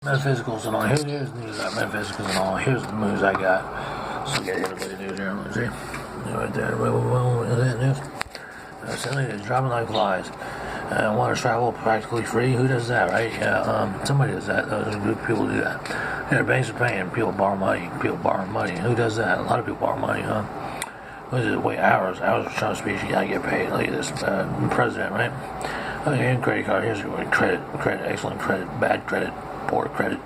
Metaphysicals and all. Here's the news. Metaphysicals and all. Here's the news I got. So get hit with the news here. Let's see. Right there. Is that news? Suddenly they're dropping like flies. Want to travel practically free? Who does that, right? Yeah, somebody does that. Those are good people do that. Yeah, banks are paying. People borrow money. Who does that? A lot of people borrow money, huh? What is it? Wait, hours of Trump speech. You gotta get paid. Look at this. President, right? Okay, credit card. Here's your credit, excellent credit, bad credit, poor credit.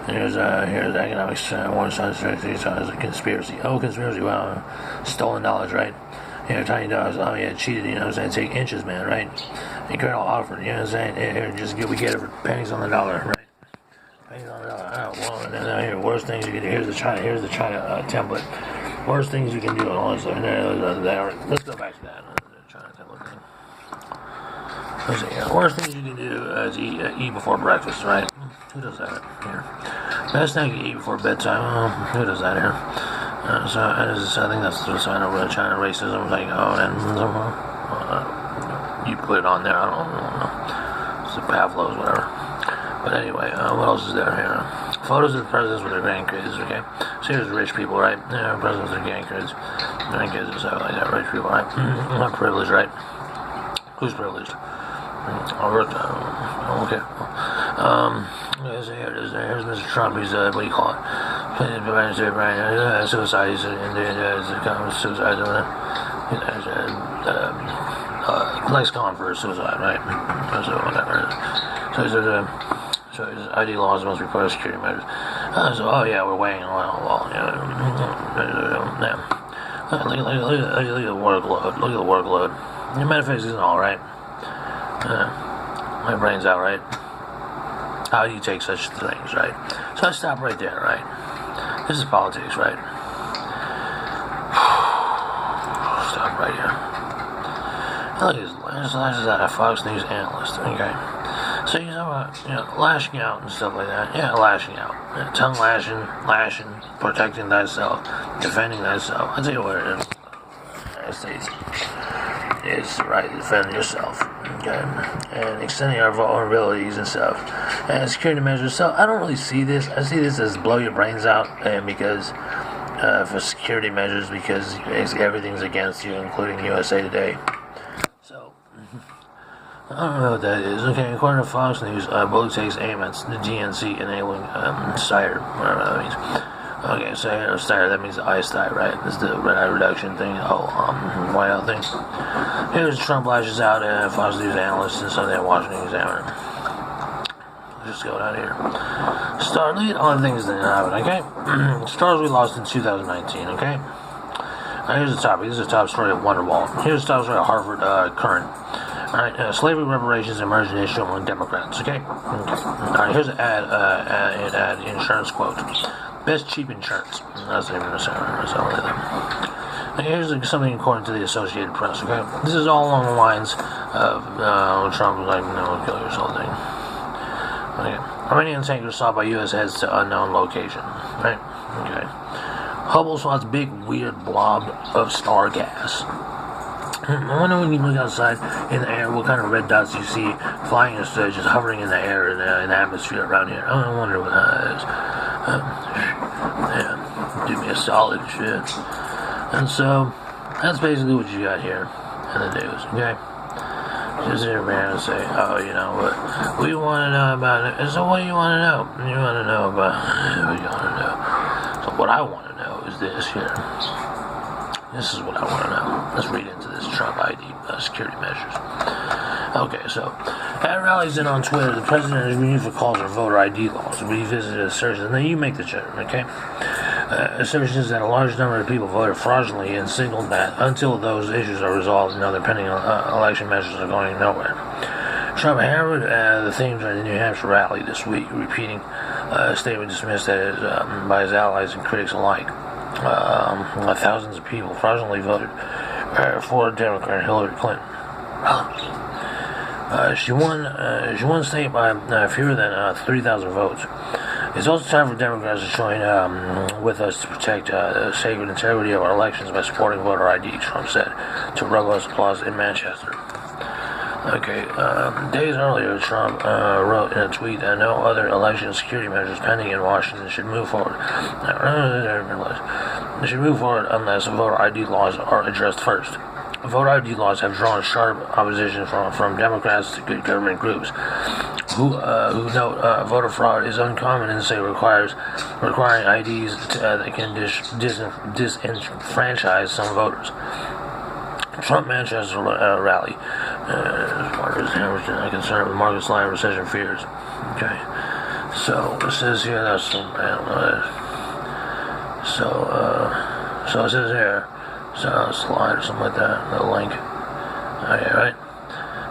And here's economics. One side is a conspiracy. Oh, conspiracy. Wow, stolen knowledge, right? Yeah, tiny dogs. Oh yeah, cheated. You know what I'm saying? Take inches, man, right? Incredible offer. You know what I'm saying? Here, we get it for pennies on the dollar, right? Pennies on the dollar. Oh, well, and then here, worst things you can do. Here's the China template. Worst things you can do and all this stuff. Let's go back to that. The China template thing. Let's see. Worst things you can do is eat before breakfast, right? Who does that here? Best thing you eat before bedtime. Who does that here? I think that's the sign of China racism. Like, you put it on there. I don't know. It's the Pavlov's, whatever. But anyway, what else is there here? Photos of the presidents with their grandkids, okay? So here's rich people, right? Yeah, presidents with their grandkids and stuff like that. Rich people, right? Not privileged, right? Who's privileged? Okay. Here's Mr. Trump. He's, what do you call it? Suicide. He's suicide. Nice con for suicide, right? So whatever. So his ID laws must require security measures. We're weighing on all. Look at the workload. Look at the workload. Your metaphysics isn't all right. My brain's out, right? How do you take such things, right? So I stop right there, right? This is politics, right? Stop right here. Look at this lashes out a Fox News analyst, okay? So you know about, lashing out and stuff like that. Yeah, lashing out. Tongue lashing, protecting thyself, defending thyself. I'll tell you what it is. United States is the right to defend yourself, okay? And extending our vulnerabilities and stuff. And security measures. So I don't really see this. I see this as blow your brains out, and because for security measures, because everything's against you, including USA Today. So I don't know what that is. Okay, according to Fox News, bullet takes aim at the DNC enabling STIRE, whatever that means. Okay, so STIRE, that means STIRE, right? This is the red eye reduction thing, whiteout thing. Here's Trump lashes out at Fox News analysts and Sunday Washington Examiner. Just go down here. Lead on things that happen, okay? Stars we lost in 2019, okay? Now here's the topic. This is the top story of Wonderball. Here's the top story of Harvard Current. Alright, slavery reparations emerging issue among Democrats, okay? Alright, here's an ad insurance quote. Best cheap insurance. That's not even a sound like that. And here's something according to the Associated Press, okay? This is all along the lines of Trump was like, no, kill yourself thing. Okay. Iranian tanker sought by U.S. heads to unknown location, right? Okay. Hubble spots big weird blob of star gas. I wonder when you look outside in the air, what kind of red dots you see flying instead of just hovering in the air in the atmosphere around here. I wonder what that is. Do me a solid shit. And so, that's basically what you got here in the news, okay? Just sit around and say, what you want to know about it. And so what do you want to know? You want to know about what you want to know. So what I want to know is this here. This is what I want to know. Let's read into this Trump ID security measures. Okay, so at rallies and on Twitter, the president is renewed for calls for voter ID laws, revisited assertions, and then you make the judgment, okay? Assertions that a large number of people voted fraudulently and signaled that until those issues are resolved, their pending election measures are going nowhere. Trump hammered the themes at the New Hampshire rally this week, repeating a statement dismissed by his allies and critics alike. Thousands of people fraudulently voted for Democrat Hillary Clinton. She won state by fewer than 3,000 votes. It's also time for Democrats to join with us to protect the sacred integrity of our elections by supporting voter ID, Trump said to robust applause in Manchester. Okay, days earlier, Trump wrote in a tweet that no other election security measures pending in Washington should move forward. Should move forward unless voter ID laws are addressed first. Voter ID laws have drawn sharp opposition from Democrats to good government groups, who note voter fraud is uncommon and say requiring IDs that can disenfranchise some voters. Trump Manchester rally. Concerned with market slide and recession fears. Okay, so it says here that's some. So it says here. So slide or something like that. The link. Okay, right.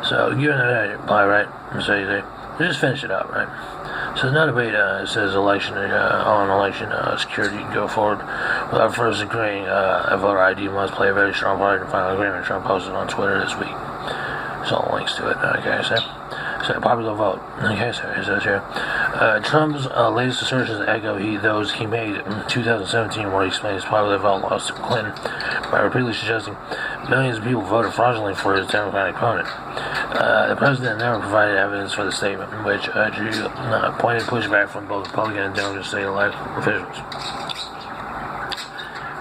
So given that reply, right? So you say, just finish it up, right? So no debate. It says election security can go forward without first agreeing. A voter ID must play a very strong part in final agreement. Trump posted on Twitter this week. So links to it. Okay, so popular vote. Okay, so it says here. Trump's latest assertions echo those he made in 2017, where he explained his popular vote loss to Clinton by repeatedly suggesting millions of people voted fraudulently for his Democratic opponent. The president never provided evidence for the statement, which drew pointed pushback from both Republican and Democrat state elected officials.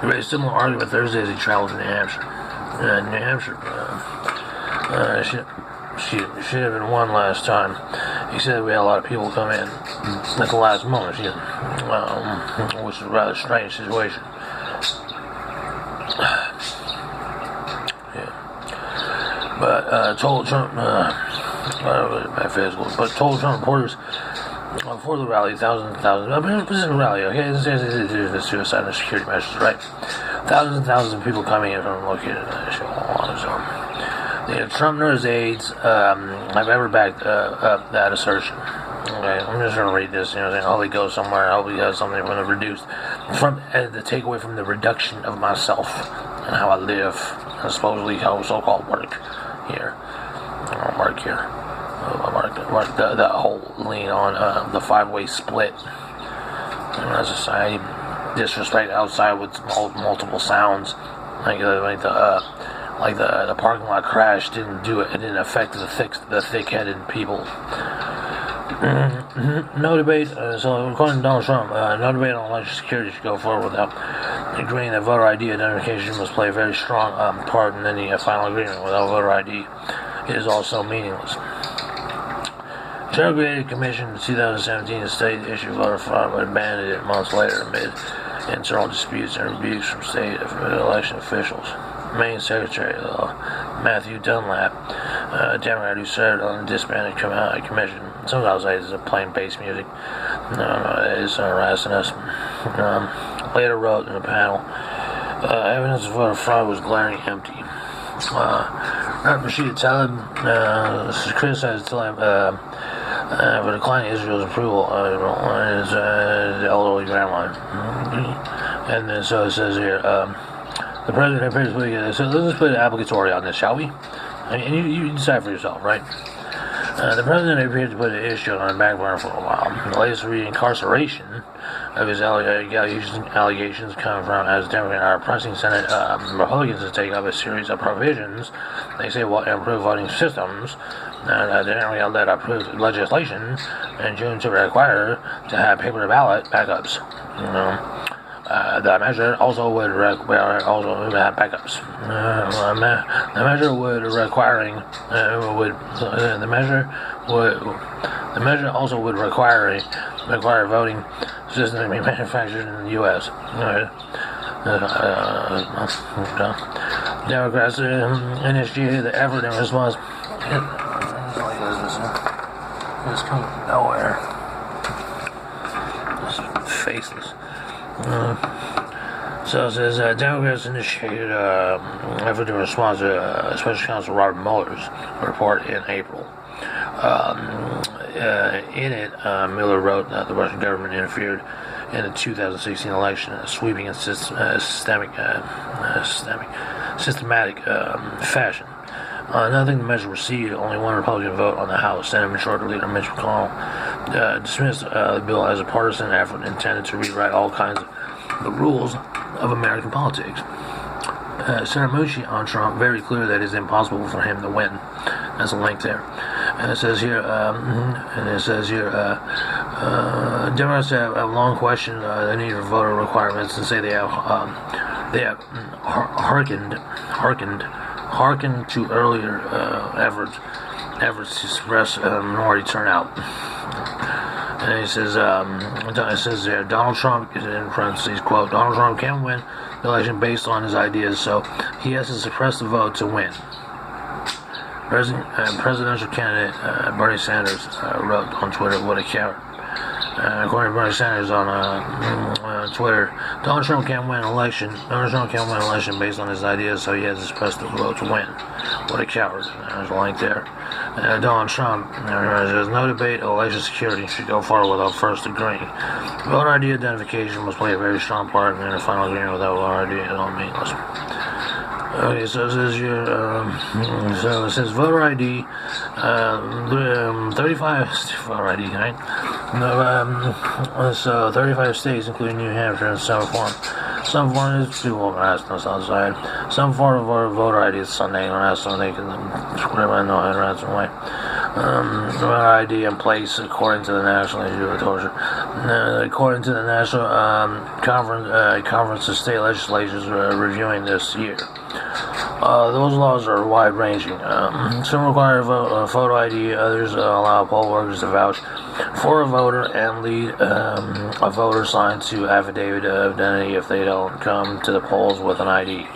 He raised a similar argument Thursday as he traveled to New Hampshire. New Hampshire should have been won last time. He said we had a lot of people come in at the last moment, which is a rather strange situation. Yeah. But told Trump reporters for the rally, thousands and thousands. I mean, this is a rally, okay? This is suicide and security measures, right? Thousands and thousands of people coming in from located in the show. Trump nor his aides have ever backed up that assertion. Okay, I'm just going to read this. Saying, "Oh, he goes somewhere. I hope he has something from the the takeaway from the reduction of myself and how I live, and supposedly how so-called work here. The whole lean on the five-way split in our society, disrespect outside with multiple sounds, like the parking lot crash didn't do it. It didn't affect the thick-headed people. No debate. So according to Donald Trump, no debate on election security should go forward without agreeing that voter ID identification must play a very strong part in any final agreement. Without voter ID, it is also meaningless. Trump created a commission in 2017 to study the issue of voter fraud, but abandoned it months later amid internal disputes and rebukes from state election officials. Maine Secretary Matthew Dunlap, a Democrat who served on the disbanded commission. Sometimes it's a plain bass music. It's harassing us. Later wrote in a panel, evidence of voter fraud was glaring empty. Rashida Tlaib criticized Tlaib for declining Israel's approval on his elderly grandma. And then so it says here, the president appears to put so let's put an applicatory on this, shall we? And you decide for yourself, right? The president appeared to put an issue on the back burner for a while. The latest reincarceration of his allegations come from as Democrats are pressing Senate Republicans to take up a series of provisions they say will improve voting systems. The Democrats led approved legislation in June to require to have paper ballot backups. The measure also would require backups. The measure also would require voting system to be manufactured in the U.S. Democrats initiated the effort in response. It's coming from nowhere. It's faceless. So it says Democrats initiated effort in response to Special Counsel Robert Mueller's report in April. In it, Mueller wrote that the Russian government interfered in the 2016 election in a sweeping and systematic fashion. Nothing the measure received, only one Republican vote on the House. Senate Majority Leader Mitch McConnell dismissed the bill as a partisan effort intended to rewrite all kinds of the rules of American politics. Senator Mucci on Trump very clear that it is impossible for him to win That's a link there. And it says here, Democrats have long questioned the need for voter requirements and say they have hearkened to earlier efforts to suppress minority turnout. And it says there, Donald Trump, in parentheses, quote, Donald Trump can win the election based on his ideas, so he has to suppress the vote to win. Presidential candidate Bernie Sanders wrote on Twitter, "What a coward." According to Bernie Sanders on Twitter, Donald Trump can't win an election. Donald Trump can't win an election based on his ideas, so he has to suppress the vote to win. What a coward. There's a link there. Donald Trump says, no debate, election security should go forward without first agreeing. Voter ID identification must play a very strong part in the final agreement without voter ID. It's all meaningless. Okay, so it says here, so it says voter ID, 35 voter ID, right? So 35 states, including New Hampshire, and some form is too organized on the south side. Some form of voter ID is Sunday, or so they can whatever know how to ransom way. Voter ID in place according to the National Institute of Torture. According to the National Conference of State Legislatures reviewing this year. Those laws are wide-ranging. Some require photo ID, others allow poll workers to vouch for a voter and lead a voter signed to affidavit of identity if they don't come to the polls with an ID.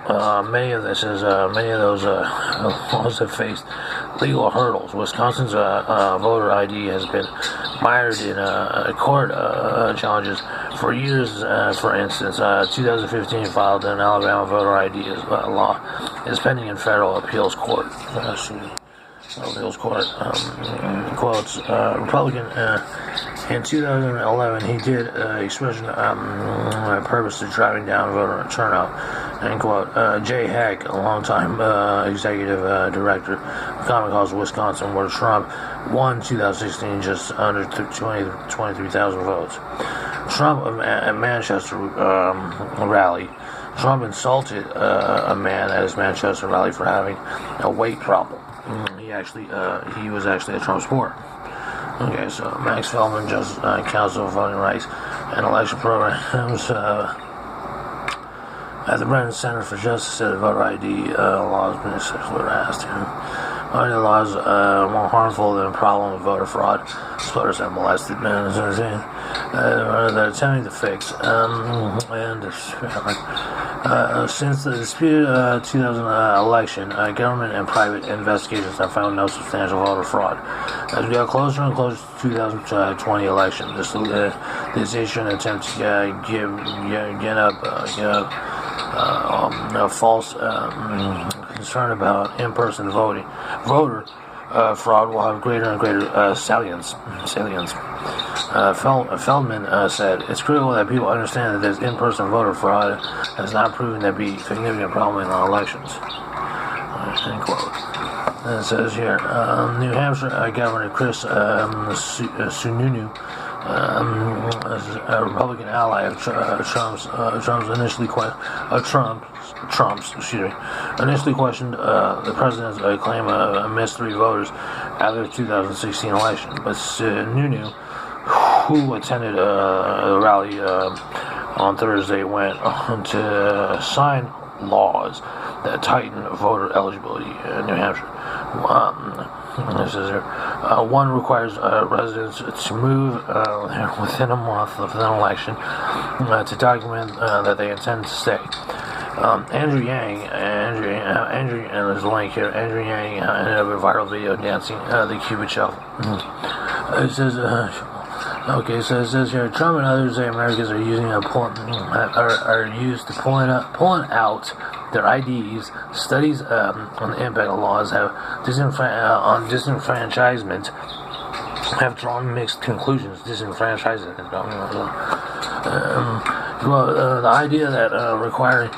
Many of those laws have faced legal hurdles. Wisconsin's voter ID has been mired in court challenges for years. For instance, 2015 filed an Alabama voter ID law is pending in federal appeals court. Quotes, Republican, in 2011, he did expression purpose to driving down voter turnout, end quote. Jay Heck, a longtime executive director of Common Cause Wisconsin, where Trump won 2016 just under 23,000 votes. Trump at Manchester rally. Trump insulted a man at his Manchester rally for having a weight problem. He was actually a Trump supporter. Okay, so Max Feldman, Council of Voting Rights and Election Programs at the Brennan Center for Justice said voter ID laws been successfully harassed. ID laws more harmful than the problem of voter fraud. Voters have molested men, they're attempting to fix. Since the disputed 2000 election, government and private investigations have found no substantial voter fraud. As we got closer and closer to 2020 election, this issue an attempt to get up false concern about in-person voter fraud will have greater and greater salience. Feldman said, it's critical that people understand that this in-person voter fraud has not proven to be a significant problem in our elections. End quote. And it says here, New Hampshire Governor Chris Sununu, a Republican ally of Trump's initially initially questioned the president's claim of missed 3 voters after the 2016 election. But Sununu, who attended a rally on Thursday, went on to sign laws that tighten voter eligibility in New Hampshire. This is here. One requires residents to move within a month of an election to document that they intend to stay. Andrew Yang, and there's a link here. Andrew Yang ended up in a viral video dancing the Cupid shuffle. It says. Okay, so it says here, Trump and others say Americans are used to pulling out their IDs. Studies on the impact of laws on disenfranchisement have drawn mixed conclusions. Disenfranchisement. The idea that requiring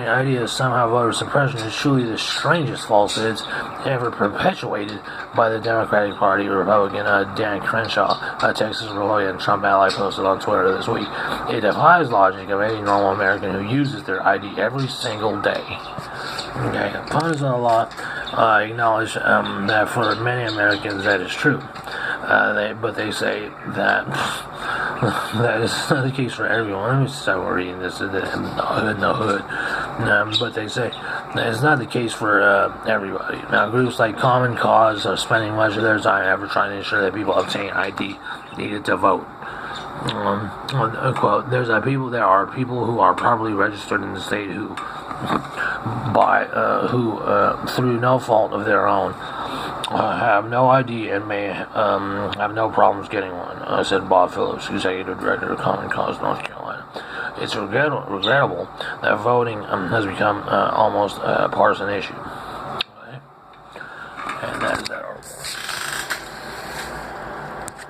ID is somehow voter suppression is truly the strangest falsehoods ever perpetuated by the Democratic Party. Republican Dan Crenshaw, a Texas Republican Trump ally, posted on Twitter this week. It defies logic of any normal American who uses their ID every single day. Okay, opponents of the law acknowledge that for many Americans that is true. But they say that that is not the case for everyone. Let me start reading this in the hood. But they say that it's not the case for everybody. Now, groups like Common Cause are spending much of their time ever trying to ensure that people obtain ID needed to vote. Quote, there are people who are properly registered in the state who through no fault of their own have no ID and may have no problems getting one, said Bob Phillips, Executive Director of Common Cause, North Carolina. It's regrettable that voting has become almost a partisan issue.